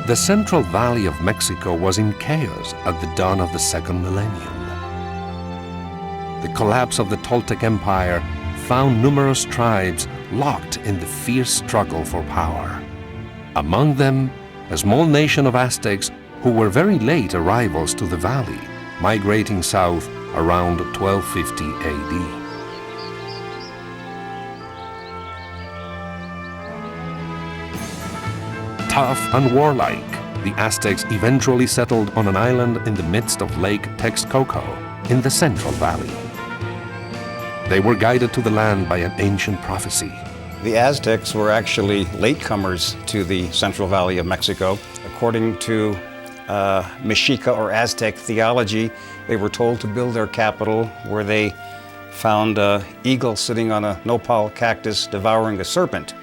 The Central Valley of Mexico was in chaos at the dawn of the second millennium. The collapse of the Toltec Empire found numerous tribes locked in the fierce struggle for power. Among them, a small nation of Aztecs who were very late arrivals to the valley, migrating south around 1250 AD. Tough and warlike, the Aztecs eventually settled on an island in the midst of Lake Texcoco in the Central Valley. They were guided to the land by an ancient prophecy. The Aztecs were actually latecomers to the Central Valley of Mexico. According to Mexica or Aztec theology, they were told to build their capital where they found an eagle sitting on a nopal cactus devouring a serpent.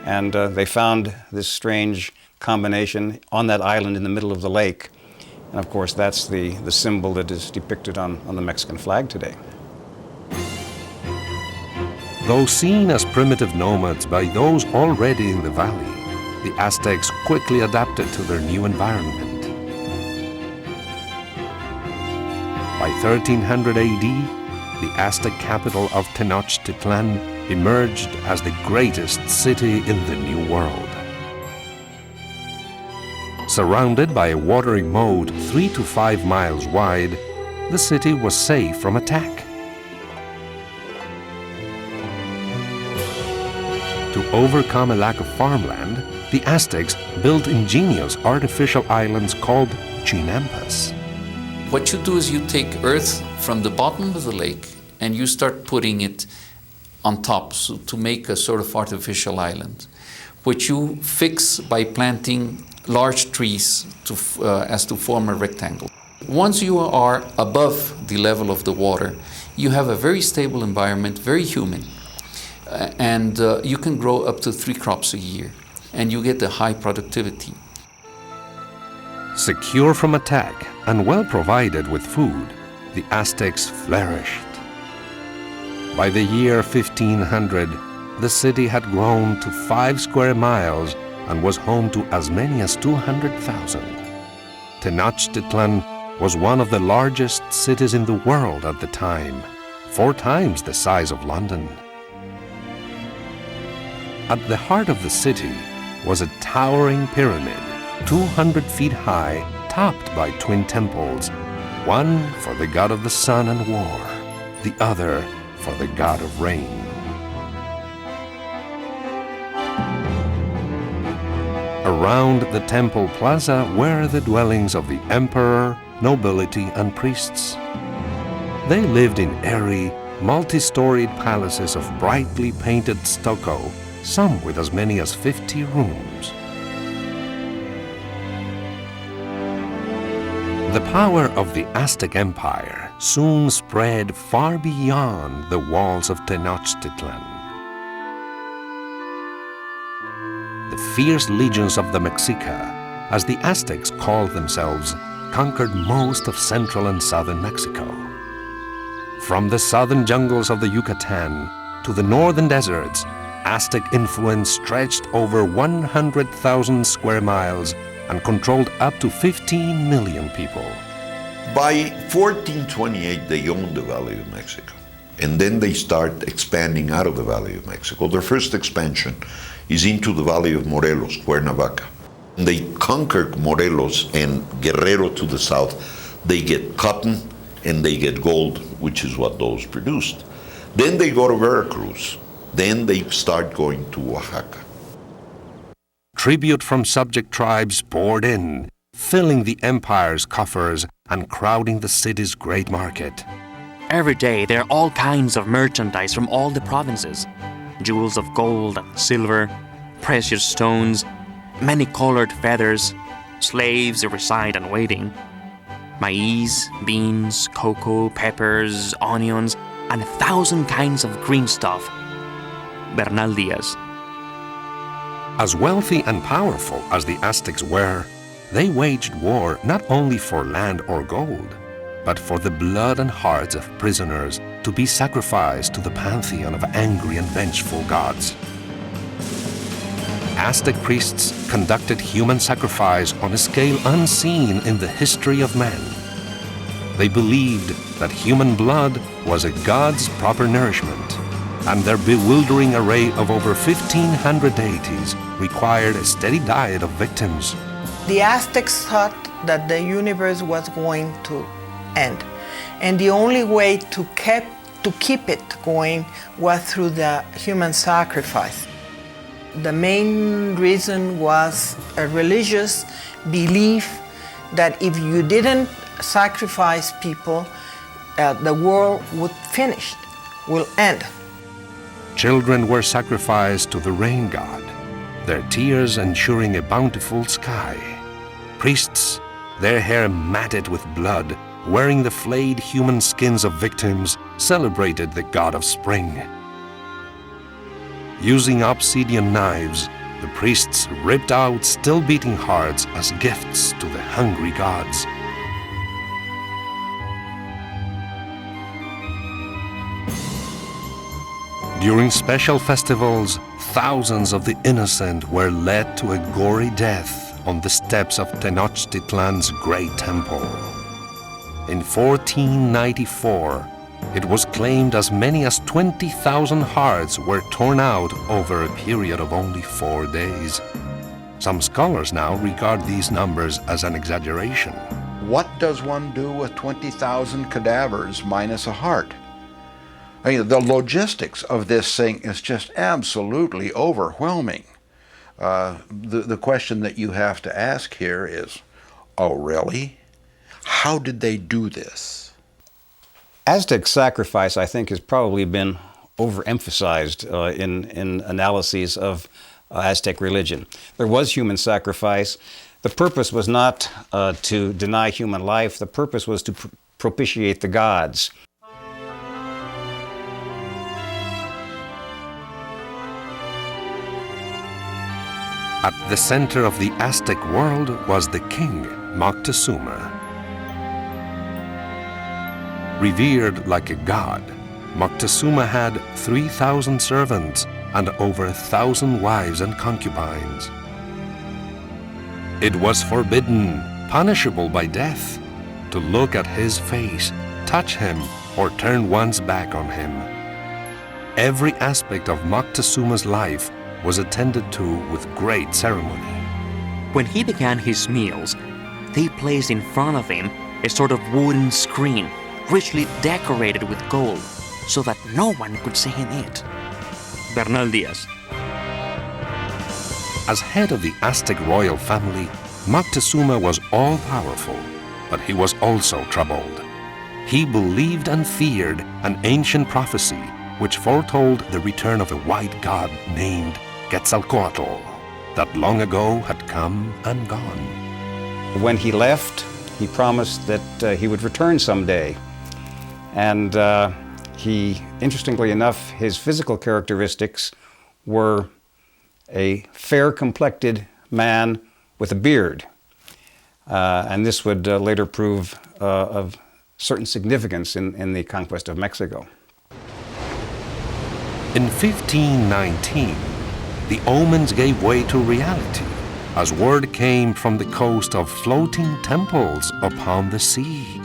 And they found this strange combination on that island in the middle of the lake. And of course, that's the symbol that is depicted on the Mexican flag today. Though seen as primitive nomads by those already in the valley, the Aztecs quickly adapted to their new environment. By 1300 AD, the Aztec capital of Tenochtitlan emerged as the greatest city in the New World. Surrounded by a watery moat 3 to 5 miles wide, the city was safe from attack. To overcome a lack of farmland, the Aztecs built ingenious artificial islands called chinampas. What you do is you take earth from the bottom of the lake and you start putting it on top to make a sort of artificial island, which you fix by planting large trees as to form a rectangle. Once you are above the level of the water, you have a very stable environment, very humid, and you can grow up to 3 crops a year, and you get a high productivity. Secure from attack and well provided with food, the Aztecs flourished. By the year 1500, the city had grown to 5 square miles and was home to as many as 200,000. Tenochtitlan was one of the largest cities in the world at the time, 4 times the size of London. At the heart of the city was a towering pyramid, 200 feet high, topped by twin temples, one for the god of the sun and war, the other for the god of rain. Around the temple plaza were the dwellings of the emperor, nobility, and priests. They lived in airy, multi-storied palaces of brightly painted stucco, some with as many as 50 rooms. The power of the Aztec Empire soon spread far beyond the walls of Tenochtitlan. The fierce legions of the Mexica, as the Aztecs called themselves, conquered most of central and southern Mexico. From the southern jungles of the Yucatan to the northern deserts, Aztec influence stretched over 100,000 square miles and controlled up to 15 million people. By 1428, they owned the Valley of Mexico. And then they start expanding out of the Valley of Mexico. Their first expansion is into the Valley of Morelos, Cuernavaca. And they conquer Morelos and Guerrero to the south. They get cotton and they get gold, which is what those produced. Then they go to Veracruz. Then they start going to Oaxaca. Tribute from subject tribes poured in, filling the empire's coffers and crowding the city's great market. Every day there are all kinds of merchandise from all the provinces. Jewels of gold and silver, precious stones, many colored feathers, slaves who reside and waiting, maize, beans, cocoa, peppers, onions, and 1,000 kinds of green stuff. Bernal Diaz. As wealthy and powerful as the Aztecs were, they waged war not only for land or gold, but for the blood and hearts of prisoners to be sacrificed to the pantheon of angry and vengeful gods. Aztec priests conducted human sacrifice on a scale unseen in the history of man. They believed that human blood was a god's proper nourishment, and their bewildering array of over 1,500 deities required a steady diet of victims. The Aztecs thought that the universe was going to end, and the only way to keep it going was through the human sacrifice. The main reason was a religious belief that if you didn't sacrifice people, the world would finish, will end. Children were sacrificed to the rain god, their tears ensuring a bountiful sky. Priests, their hair matted with blood, wearing the flayed human skins of victims, celebrated the god of spring. Using obsidian knives, the priests ripped out still beating hearts as gifts to the hungry gods. During special festivals, thousands of the innocent were led to a gory death on the steps of Tenochtitlan's great temple. In 1494, it was claimed as many as 20,000 hearts were torn out over a period of only 4 days. Some scholars now regard these numbers as an exaggeration. What does one do with 20,000 cadavers minus a heart? I mean, the logistics of this thing is just absolutely overwhelming. The question that you have to ask here is, oh really? How did they do this? Aztec sacrifice, I think, has probably been overemphasized in analyses of Aztec religion. There was human sacrifice. The purpose was not to deny human life. The purpose was to propitiate the gods. At the center of the Aztec world was the king, Moctezuma. Revered like a god, Moctezuma had 3,000 servants and over 1,000 wives and concubines. It was forbidden, punishable by death, to look at his face, touch him, or turn one's back on him. Every aspect of Moctezuma's life was attended to with great ceremony. When he began his meals, they placed in front of him a sort of wooden screen richly decorated with gold so that no one could see him eat. Bernal Diaz. As head of the Aztec royal family, Moctezuma was all-powerful, but he was also troubled. He believed and feared an ancient prophecy which foretold the return of a white god named Quetzalcoatl that long ago had come and gone. When he left, he promised that he would return someday. And interestingly enough, his physical characteristics were a fair-complected man with a beard. And this would later prove of certain significance in the conquest of Mexico. In 1519, the omens gave way to reality as word came from the coast of floating temples upon the sea.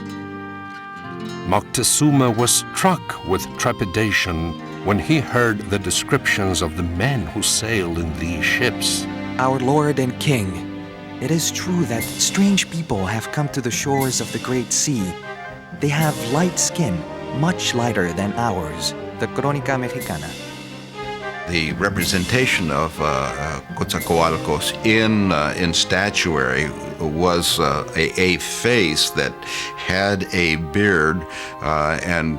Moctezuma was struck with trepidation when he heard the descriptions of the men who sailed in these ships. Our Lord and King, it is true that strange people have come to the shores of the Great Sea. They have light skin, much lighter than ours. The Crónica Mexicana. The representation of Quetzalcoatlus in statuary was a face that had a beard and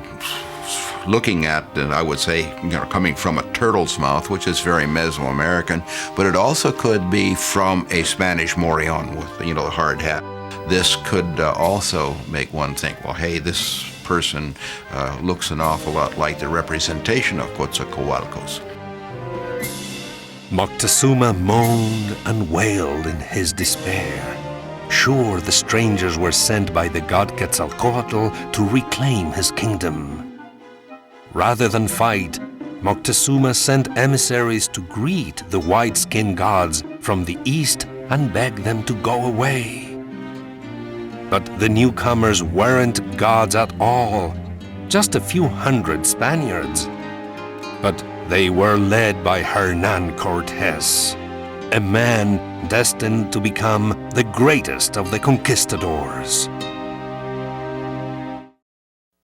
looking at, and I would say, coming from a turtle's mouth, which is very Mesoamerican, but it also could be from a Spanish morion with, the hard hat. This could also make one think, well, hey, this person looks an awful lot like the representation of Quetzalcoatlus. Moctezuma moaned and wailed in his despair. Sure, the strangers were sent by the god Quetzalcoatl to reclaim his kingdom. Rather than fight, Moctezuma sent emissaries to greet the white-skinned gods from the east and beg them to go away. But the newcomers weren't gods at all, just a few hundred Spaniards. But they were led by Hernan Cortes, a man destined to become the greatest of the conquistadors.